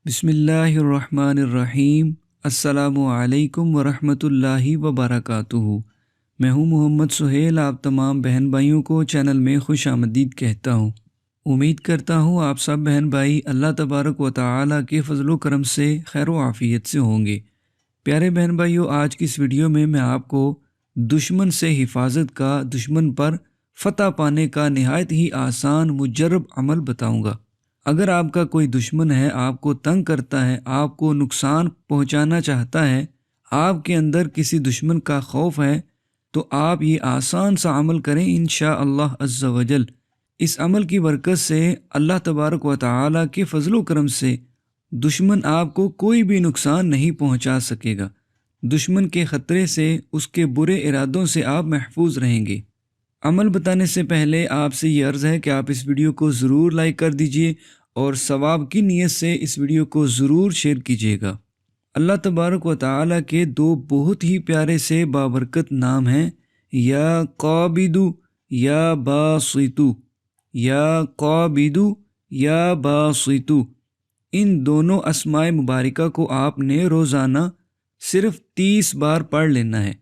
بسم اللہ الرحمن الرحیم۔ السلام علیکم ورحمۃ اللہ وبرکاتہ۔ میں ہوں محمد سہیل، آپ تمام بہن بھائیوں کو چینل میں خوش آمدید کہتا ہوں۔ امید کرتا ہوں آپ سب بہن بھائی اللہ تبارک و تعالی کے فضل و کرم سے خیر و عافیت سے ہوں گے۔ پیارے بہن بھائیوں، آج کی اس ویڈیو میں آپ کو دشمن سے حفاظت کا، دشمن پر فتح پانے کا نہایت ہی آسان مجرب عمل بتاؤں گا۔ اگر آپ کا کوئی دشمن ہے، آپ کو تنگ کرتا ہے، آپ کو نقصان پہنچانا چاہتا ہے، آپ کے اندر کسی دشمن کا خوف ہے، تو آپ یہ آسان سا عمل کریں انشاءاللہ عز و جل۔ اس عمل کی برکت سے اللہ تبارک و تعالی کے فضل و کرم سے دشمن آپ کو کوئی بھی نقصان نہیں پہنچا سکے گا۔ دشمن کے خطرے سے، اس کے برے ارادوں سے آپ محفوظ رہیں گے۔ عمل بتانے سے پہلے آپ سے یہ عرض ہے کہ آپ اس ویڈیو کو ضرور لائک کر دیجئے اور ثواب کی نیت سے اس ویڈیو کو ضرور شیئر کیجیے گا۔ اللہ تبارک و تعالی کے دو بہت ہی پیارے سے بابرکت نام ہیں، یا قابدو یا باسطو، یا قابدو یا باسطو۔ ان دونوں اسماء مبارکہ کو آپ نے روزانہ صرف 30 بار پڑھ لینا ہے۔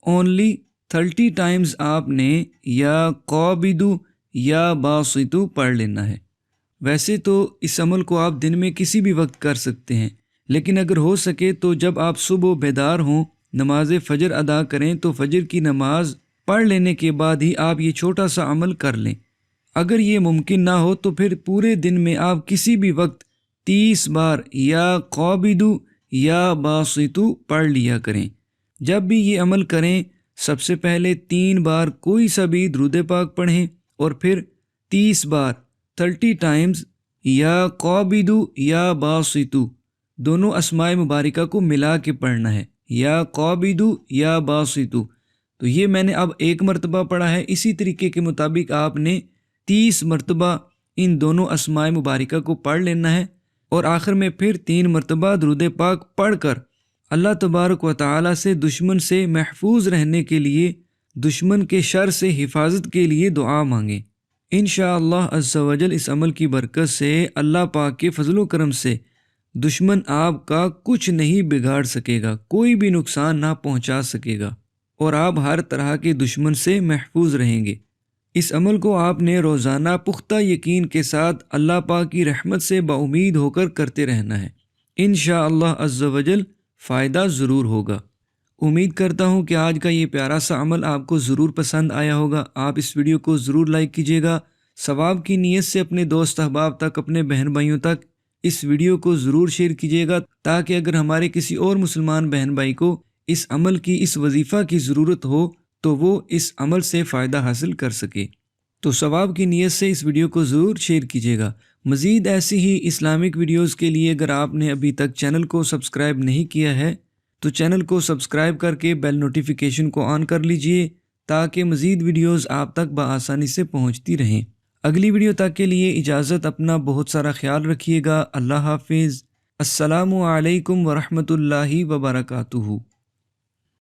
اونلی 30 ٹائمز آپ نے یا قابدو یا باسطو پڑھ لینا ہے۔ ویسے تو اس عمل کو آپ دن میں کسی بھی وقت کر سکتے ہیں، لیکن اگر ہو سکے تو جب آپ صبح بیدار ہوں، نماز فجر ادا کریں تو فجر کی نماز پڑھ لینے کے بعد ہی آپ یہ چھوٹا سا عمل کر لیں۔ اگر یہ ممکن نہ ہو تو پھر پورے دن میں آپ کسی بھی وقت 30 بار یا قابدو یا باسطو پڑھ لیا کریں۔ جب بھی یہ عمل کریں، سب سے پہلے 3 بار کوئی سا بھی درود پاک پڑھیں اور پھر 30 بار 30 ٹائمز یا قابدو یا باسطو دونوں اسماء مبارکہ کو ملا کے پڑھنا ہے، یا قابدو یا باسطو۔ تو یہ میں نے اب 1 مرتبہ پڑھا ہے، اسی طریقے کے مطابق آپ نے 30 مرتبہ ان دونوں اسماء مبارکہ کو پڑھ لینا ہے، اور آخر میں پھر 3 مرتبہ درود پاک پڑھ کر اللہ تبارک و تعالی سے دشمن سے محفوظ رہنے کے لیے، دشمن کے شر سے حفاظت کے لیے دعا مانگیں۔ انشاءاللہ عز و جل اس عمل کی برکت سے اللہ پاک کے فضل و کرم سے دشمن آپ کا کچھ نہیں بگاڑ سکے گا، کوئی بھی نقصان نہ پہنچا سکے گا، اور آپ ہر طرح کے دشمن سے محفوظ رہیں گے۔ اس عمل کو آپ نے روزانہ پختہ یقین کے ساتھ اللہ پاک کی رحمت سے باامید ہو کر کرتے رہنا ہے۔ انشاءاللہ عز و جل فائدہ ضرور ہوگا۔ امید کرتا ہوں کہ آج کا یہ پیارا سا عمل آپ کو ضرور پسند آیا ہوگا۔ آپ اس ویڈیو کو ضرور لائک کیجیے گا، ثواب کی نیت سے اپنے دوست احباب تک، اپنے بہن بھائیوں تک اس ویڈیو کو ضرور شیئر کیجیے گا، تاکہ اگر ہمارے کسی اور مسلمان بہن بھائی کو اس عمل کی، اس وظیفہ کی ضرورت ہو تو وہ اس عمل سے فائدہ حاصل کر سکے۔ تو ثواب کی نیت سے اس ویڈیو کو ضرور شیئر کیجیے گا۔ مزید ایسی ہی اسلامک ویڈیوز کے لیے اگر آپ نے ابھی تک چینل کو سبسکرائب نہیں کیا ہے تو چینل کو سبسکرائب کر کے بیل نوٹیفیکیشن کو آن کر لیجئے، تاکہ مزید ویڈیوز آپ تک بآسانی سے پہنچتی رہیں۔ اگلی ویڈیو تک کے لیے اجازت، اپنا بہت سارا خیال رکھیے گا۔ اللہ حافظ۔ السلام علیکم ورحمۃ اللہ وبرکاتہ۔